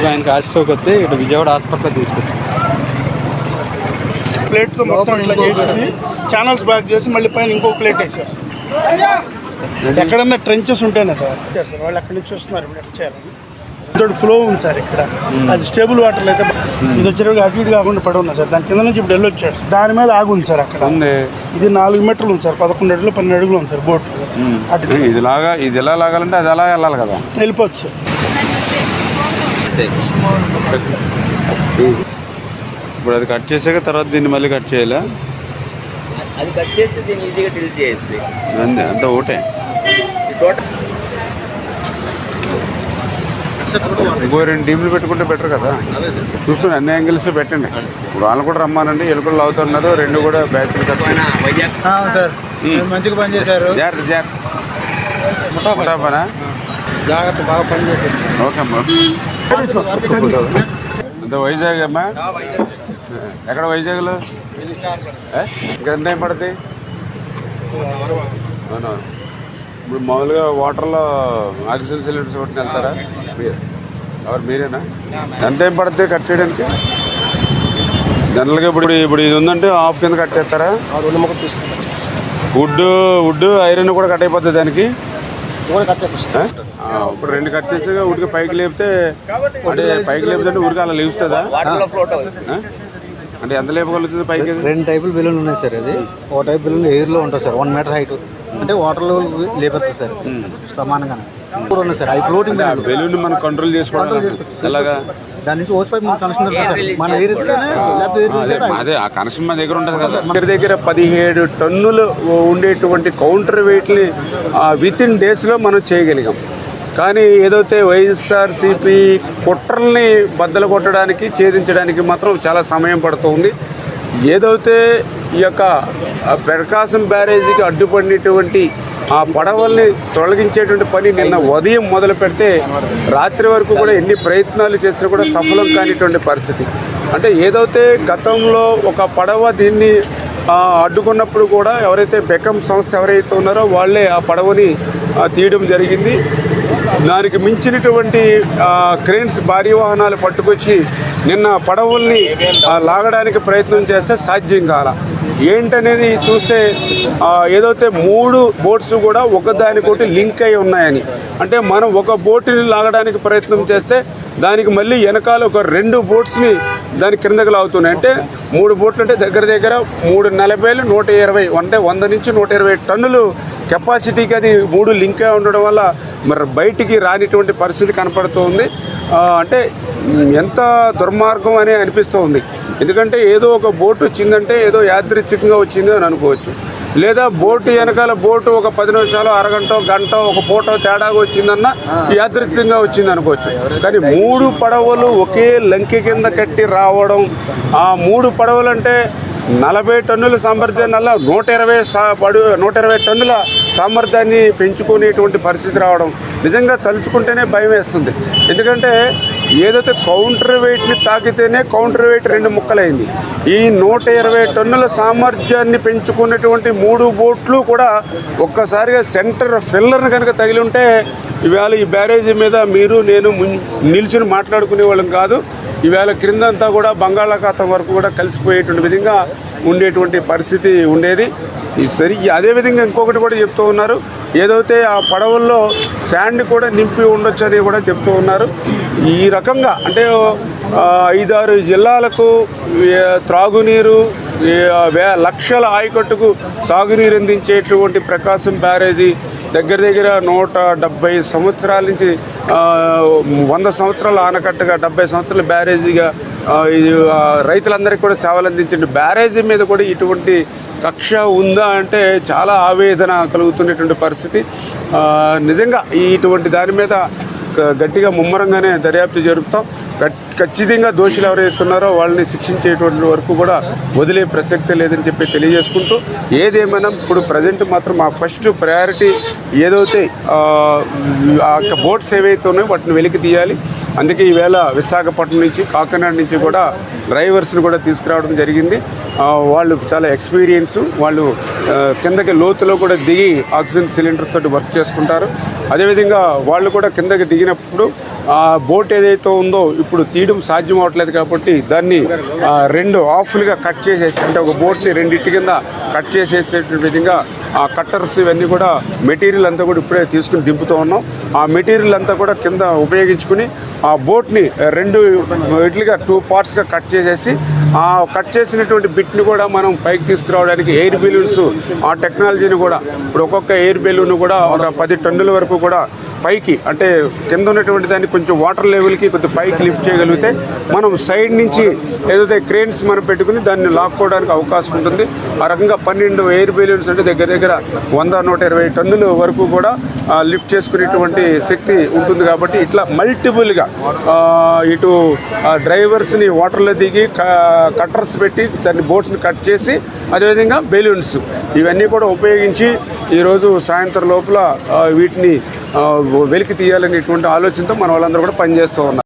ఆయనకి హాస్పిటల్కి వస్తే ఇటు విజయవాడ హాస్పిటల్ తీసుకొచ్చాం. ప్లేట్తో మొత్తం ఇట్లా చేసి ఛానల్స్ బ్యాక్ చేసి మళ్ళీ పైన ఇంకో ప్లేట్ వేసారు. ఎక్కడన్నా ట్రెంచెస్ ఉంటేనే సార్ వాళ్ళు అక్కడి నుంచి వస్తున్నారు. ఇప్పుడు ఎట్లా చేయాలి? ఇంకోటి ఫ్లో ఉంది సార్ ఇక్కడ, అది స్టేబుల్ వాటర్లో అయితే ఇది వచ్చేటప్పుడు అటు ఇటు కాకుండా పడి ఉన్నా సార్. దాని కింద నుంచి ఇప్పుడు వెళ్ళొచ్చాడు, దాని మీద ఆగి ఉంది సార్. అక్కడ ఇది 4 మీటర్లు ఉంది సార్, 11 అడుగులు 12 అడుగులు ఉంది సార్ బోట్. ఇది ఎలా లాగాలంటే అది అలా వెళ్ళాలి కదా, వెళ్ళిపోవచ్చు సార్. ఇప్పుడు అది కట్ చేసాక తర్వాత దీన్ని మళ్ళీ కట్ చేయాలా? అది కట్ చేస్తే దీన్ని ఈజీగా డిలీట్ చేయొచ్చు. అంతా ఒకటే. ఇంకో 2 టీంలు పెట్టుకుంటే బెటర్ కదా. చూసుకుని అన్ని యాంగిల్స్ పెట్టండి. ఇప్పుడు వాళ్ళు కూడా రమ్మానండి, ఎలుకలు అవుతున్నారు. 2 కూడా బ్యాచ్లు కట్టుకున్నా. మంచిగా పని చేశారు. పనా జాగ్రత్త, బాగా పని చేశారు. ఓకే అమ్మా. అంత వైజాగ్ అమ్మా? ఎక్కడ వైజాగ్లో? ఇక్కడ ఎంత టైం పడుతుంది? అవునా? ఇప్పుడు మామూలుగా వాటర్లో ఆక్సిజన్ సిలిండర్స్ కొట్టి వెళ్తారా? ఎవరు మీరేనా? ఎంత టైం పడుతుంది కట్ చేయడానికి? జనరల్గా ఇప్పుడు ఇది ఉందంటే హాఫ్ కింద కట్ చేస్తారా? వుడ్ ఐరన్ కూడా కట్ అయిపోతుంది దానికి. ఇప్పుడు 2 కట్ చేసి ఉడికి పైకి లేపితే, అంటే పైకి లేపితే ఉడికి అలా లేస్తుందా? అంటే ఎంత లేపగలుగుతుంది పైకి? 2 టైపులు బెలూన్లు ఉన్నాయి సార్. అది ఒక టైప్ బెలూన్ ఎయిర్లో ఉంటుంది సార్, 1 మీటర్ హైట్. అంటే వాటర్లో లేపేస్తుంది సార్ సమానంగానే. కూడా ఉన్నాయి సార్, అవి ఫ్లోటింగ్ బెలూన్ మనం కంట్రోల్ చేసుకోవడం ఎలాగా? దాని నుంచి ఓస్ పైప్ కనెక్షన్ అదే ఆ కనెక్షన్ మన దగ్గర ఉంటుంది కదా. దగ్గర 17 టన్నులు ఉండేటువంటి కౌంటర్ వెయిట్ని వితిన్ డేస్లో మనం చేయగలిగాం. కానీ ఏదైతే వైఎస్ఆర్సీపీ కుట్రల్ని బద్దలు కొట్టడానికి, ఛేదించడానికి మాత్రం చాలా సమయం పడుతుంది. ఏదైతే ఈ యొక్క ప్రకాశం బ్యారేజీకి అడ్డుపడినటువంటి ఆ పడవల్ని తొలగించేటువంటి పని నిన్న ఉదయం మొదలు పెడితే రాత్రి వరకు కూడా ఎన్ని ప్రయత్నాలు చేసినా కూడా సఫలం కానిటువంటి పరిస్థితి. అంటే ఏదైతే గతంలో ఒక పడవ దీన్ని అడ్డుకున్నప్పుడు కూడా ఎవరైతే బెకమ్ సంస్థ ఎవరైతే ఉన్నారో వాళ్ళే ఆ పడవని తీయడం జరిగింది. దానికి మించినటువంటి క్రేన్స్, భారీ వాహనాలు పట్టుకొచ్చి నిన్న పడవల్ని లాగడానికి ప్రయత్నం చేస్తే సాధ్యం కాల. ఏంటనేది చూస్తే ఏదైతే 3 బోట్స్ కూడా ఒకదానికొకటి లింక్ అయి ఉన్నాయని, అంటే మనం ఒక బోటుని లాగడానికి ప్రయత్నం చేస్తే దానికి మళ్ళీ వెనకాల ఒక 2 బోట్స్ని దాని క్రిందకు లాగుతున్నాయి. అంటే 3 బోట్లు అంటే దగ్గర 340, 120, అంటే 100 నుంచి 120 టన్నులు కెపాసిటీకి అది 3 లింక్ అయి ఉండడం వల్ల మరి బయటికి రానిటువంటి పరిస్థితి కనపడుతుంది. అంటే ఎంత దుర్మార్గం అని అనిపిస్తూ ఉంది. ఎందుకంటే ఏదో ఒక బోటు వచ్చిందంటే ఏదో యాదృచ్ఛికంగా వచ్చింది అని అనుకోవచ్చు, లేదా బోటు వెనకాల బోటు ఒక 10 నిమిషాలు, అరగంట, గంట, ఒక ఫోటో తేడాగా వచ్చిందన్న యాదృచ్ఛికంగా వచ్చింది అనుకోవచ్చు. కానీ 3 పడవలు ఒకే లంకె కింద కట్టి రావడం, ఆ 3 పడవలు అంటే 40 టన్నుల సామర్థ్యాన్ని 120 టన్నుల సామర్థ్యాన్ని పెంచుకునేటువంటి పరిస్థితి రావడం నిజంగా తలుచుకుంటేనే భయం వేస్తుంది. ఎందుకంటే ఏదైతే కౌంటర్ వెయిట్ని తాకితేనే కౌంటర్ వెయిట్ 2 ముక్కలైంది. ఈ 120 టన్నుల సామర్థ్యాన్ని పెంచుకున్నటువంటి 3 బోట్లు కూడా ఒక్కసారిగా సెంటర్ ఫిల్లర్ని కనుక తగిలి ఉంటే ఇవాళ ఈ బ్యారేజీ మీద మీరు నేను నిల్చుని మాట్లాడుకునే వాళ్ళం కాదు. ఈవేళ క్రిందంతా కూడా బంగాళాఖాతం వరకు కూడా కలిసిపోయేటువంటి విధంగా ఉండేటువంటి పరిస్థితి ఉండేది. అదేవిధంగా ఇంకొకటి కూడా చెప్తూ ఉన్నారు, ఏదైతే ఆ పడవల్లో శాండ్ కూడా నింపి ఉండొచ్చు అని కూడా చెప్తూ ఉన్నారు. ఈ రకంగా అంటే 5-6 జిల్లాలకు త్రాగునీరు, లక్షల ఆయకట్టుకు సాగునీరు అందించేటువంటి ప్రకాశం బ్యారేజీ దగ్గర 170 సంవత్సరాల నుంచి 100 సంవత్సరాల ఆనకట్టగా 70 సంవత్సరాల బ్యారేజీగా రైతులందరికీ కూడా సేవలు అందించండి. బ్యారేజీ మీద కూడా ఇటువంటి కక్ష ఉందా అంటే చాలా ఆవేదన కలుగుతున్నటువంటి పరిస్థితి. నిజంగా ఇటువంటి దాని మీద గట్టిగా ముమ్మరంగానే దర్యాప్తు జరుపుతాం. ఖచ్చితంగా దోషులు ఎవరైతే ఉన్నారో వాళ్ళని శిక్షించేటువంటి వరకు కూడా వదిలే ప్రసక్తే లేదని చెప్పి తెలియజేసుకుంటూ, ఏదేమైనా ఇప్పుడు ప్రజెంట్ మాత్రం మా ఫస్ట్ ప్రయారిటీ ఏదైతే ఆ బోట్స్ ఏవైతే ఉన్నాయో వాటిని వెలికి తీయాలి. అందుకే ఈవేళ విశాఖపట్నం నుంచి, కాకినాడ నుంచి కూడా డ్రైవర్స్ని కూడా తీసుకురావడం జరిగింది. వాళ్ళు చాలా ఎక్స్పీరియన్స్, వాళ్ళు కిందకి లోతులో కూడా దిగి ఆక్సిజన్ సిలిండర్స్ తోటి వర్క్ చేసుకుంటారు. అదేవిధంగా వాళ్ళు కూడా కిందకి దిగినప్పుడు ఆ బోట్ ఏదైతే ఉందో ఇప్పుడు తీయడం సాధ్యం అవ్వట్లేదు కాబట్టి దాన్ని 2 హాఫ్లుగా కట్ చేసేసి, అంటే ఒక బోట్ని 2 కింద కట్ చేసేసే విధంగా ఆ కట్టర్స్ ఇవన్నీ కూడా మెటీరియల్ అంతా కూడా ఇప్పుడే తీసుకుని దింపుతూ ఉన్నాం. ఆ మెటీరియల్ అంతా కూడా కింద ఉపయోగించుకుని ఆ బోట్ని 2 పార్ట్స్గా కట్ చేసేసి ఆ కట్ చేసినటువంటి బిట్ని కూడా మనం పైకి తీసుకురావడానికి ఎయిర్ బెలూన్స్ ఆ టెక్నాలజీని కూడా ఇప్పుడు ఒక్కొక్క ఎయిర్ బెలూన్ కూడా ఒక 10 టన్నుల వరకు కూడా పైకి, అంటే కింద ఉన్నటువంటి దాన్ని కొంచెం వాటర్ లెవెల్కి కొంచెం పైకి లిఫ్ట్ చేయగలిగితే మనం సైడ్ నుంచి ఏదైతే క్రేన్స్ మనం పెట్టుకుని దాన్ని లాక్కోవడానికి అవకాశం ఉంటుంది. ఆ రకంగా 12 ఎయిర్ బెలూన్స్ అంటే దగ్గర దగ్గర 100-120 టన్నుల వరకు కూడా లిఫ్ట్ చేసుకునేటువంటి శక్తి ఉంటుంది. కాబట్టి ఇట్లా మల్టిపుల్గా ఇటు డ్రైవర్స్ని వాటర్లో దిగి కట్టర్స్ పెట్టి దాన్ని బోట్స్ని కట్ చేసి అదేవిధంగా బెలూన్స్ ఇవన్నీ కూడా ఉపయోగించి ఈరోజు సాయంత్రం లోపల వీటిని వెలికి తీయాలనేటువంటి ఆలోచనతో మన వాళ్ళందరూ కూడా పనిచేస్తూ ఉన్నారు.